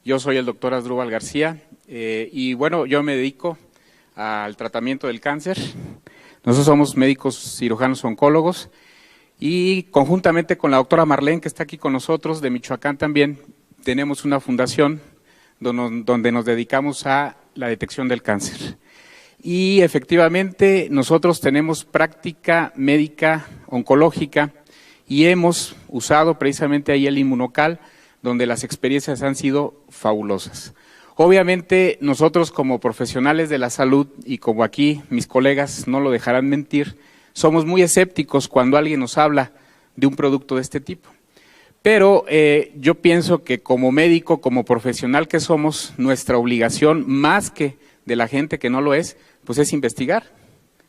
Yo soy el doctor Asdrúbal García y bueno, yo me dedico al tratamiento del cáncer. Nosotros somos médicos cirujanos oncólogos y conjuntamente con la doctora Marlene, que está aquí con nosotros, de Michoacán también, tenemos una fundación donde nos dedicamos a la detección del cáncer. Y efectivamente nosotros tenemos práctica médica oncológica y hemos usado precisamente ahí el Inmunocal, donde las experiencias han sido fabulosas. Obviamente nosotros como profesionales de la salud y como aquí mis colegas no lo dejarán mentir, somos muy escépticos cuando alguien nos habla de un producto de este tipo. Pero yo pienso que como médico, como profesional que somos, nuestra obligación, más que de la gente que no lo es, pues es investigar,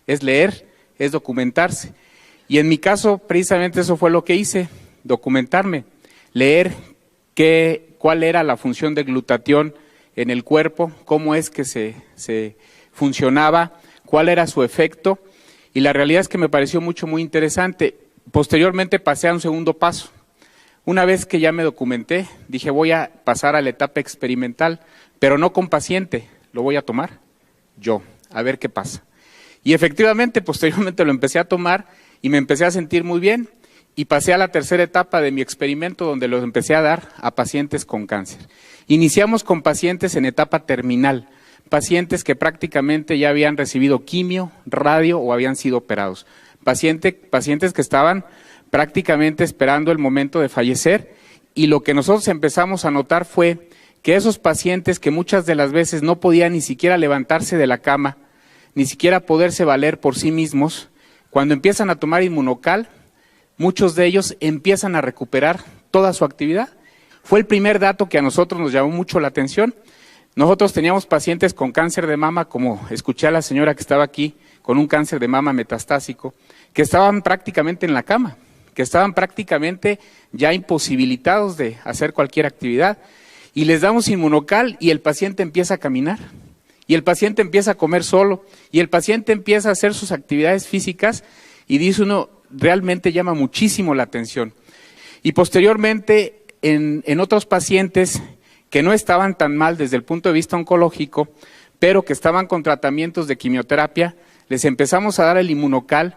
es leer, es documentarse. Y en mi caso, precisamente eso fue lo que hice, documentarme, leer cuál era la función de glutatión en el cuerpo, cómo es que se funcionaba, cuál era su efecto, y la realidad es que me pareció muy interesante. Posteriormente pasé a un segundo paso. Una vez que ya me documenté, dije voy a pasar a la etapa experimental, pero no con paciente, lo voy a tomar yo, a ver qué pasa. Y efectivamente, posteriormente lo empecé a tomar y me empecé a sentir muy bien y pasé a la tercera etapa de mi experimento donde lo empecé a dar a pacientes con cáncer. Iniciamos con pacientes en etapa terminal, pacientes que prácticamente ya habían recibido quimio, radio o habían sido operados, pacientes que estaban prácticamente esperando el momento de fallecer, y lo que nosotros empezamos a notar fue que esos pacientes que muchas de las veces no podían ni siquiera levantarse de la cama, ni siquiera poderse valer por sí mismos, cuando empiezan a tomar Inmunocal, muchos de ellos empiezan a recuperar toda su actividad. Fue el primer dato que a nosotros nos llamó mucho la atención. Nosotros teníamos pacientes con cáncer de mama, como escuché a la señora que estaba aquí, con un cáncer de mama metastásico, que estaban prácticamente en la cama, que estaban prácticamente ya imposibilitados de hacer cualquier actividad. Y les damos Inmunocal y el paciente empieza a caminar, y el paciente empieza a comer solo, y el paciente empieza a hacer sus actividades físicas, y dice uno, realmente llama muchísimo la atención. Y posteriormente, en otros pacientes que no estaban tan mal desde el punto de vista oncológico, pero que estaban con tratamientos de quimioterapia, les empezamos a dar el Inmunocal,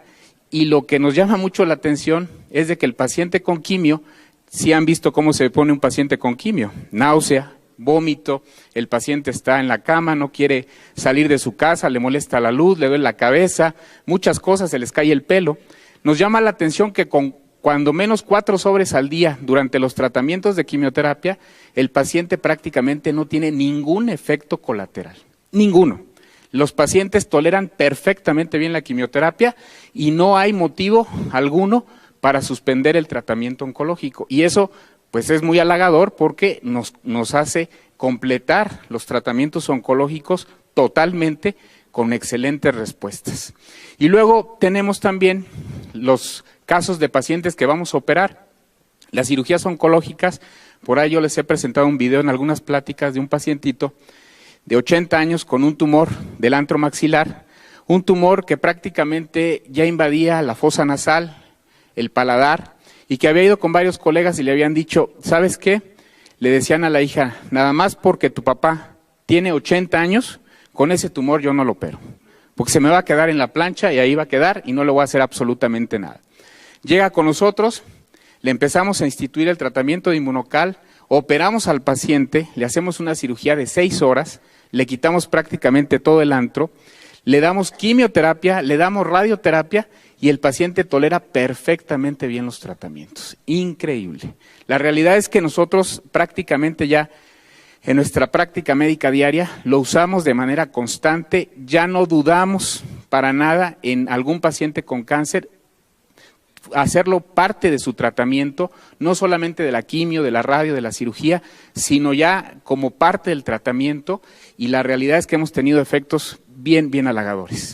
y lo que nos llama mucho la atención es de que el paciente con quimio, si han visto cómo se pone un paciente con quimio, náusea, vómito, el paciente está en la cama, no quiere salir de su casa, le molesta la luz, le duele la cabeza, muchas cosas, se les cae el pelo. Nos llama la atención que con cuando menos 4 sobres al día durante los tratamientos de quimioterapia, el paciente prácticamente no tiene ningún efecto colateral, ninguno. Los pacientes toleran perfectamente bien la quimioterapia y no hay motivo alguno para suspender el tratamiento oncológico. Y eso pues es muy halagador porque nos hace completar los tratamientos oncológicos totalmente con excelentes respuestas. Y luego tenemos también los casos de pacientes que vamos a operar. Las cirugías oncológicas, por ahí yo les he presentado un video en algunas pláticas de un pacientito de 80 años con un tumor del antro maxilar, un tumor que prácticamente ya invadía la fosa nasal, el paladar, y que había ido con varios colegas y le habían dicho, ¿sabes qué? Le decían a la hija, nada más porque tu papá tiene 80 años, con ese tumor yo no lo opero, porque se me va a quedar en la plancha y ahí va a quedar y no le voy a hacer absolutamente nada. Llega con nosotros, le empezamos a instituir el tratamiento de Inmunocal, operamos al paciente, le hacemos una cirugía de 6 horas, le quitamos prácticamente todo el antro, le damos quimioterapia, le damos radioterapia y el paciente tolera perfectamente bien los tratamientos. Increíble. La realidad es que nosotros prácticamente ya en nuestra práctica médica diaria lo usamos de manera constante, ya no dudamos para nada en algún paciente con cáncer hacerlo parte de su tratamiento, no solamente de la quimio, de la radio, de la cirugía, sino ya como parte del tratamiento, y la realidad es que hemos tenido efectos bien halagadores.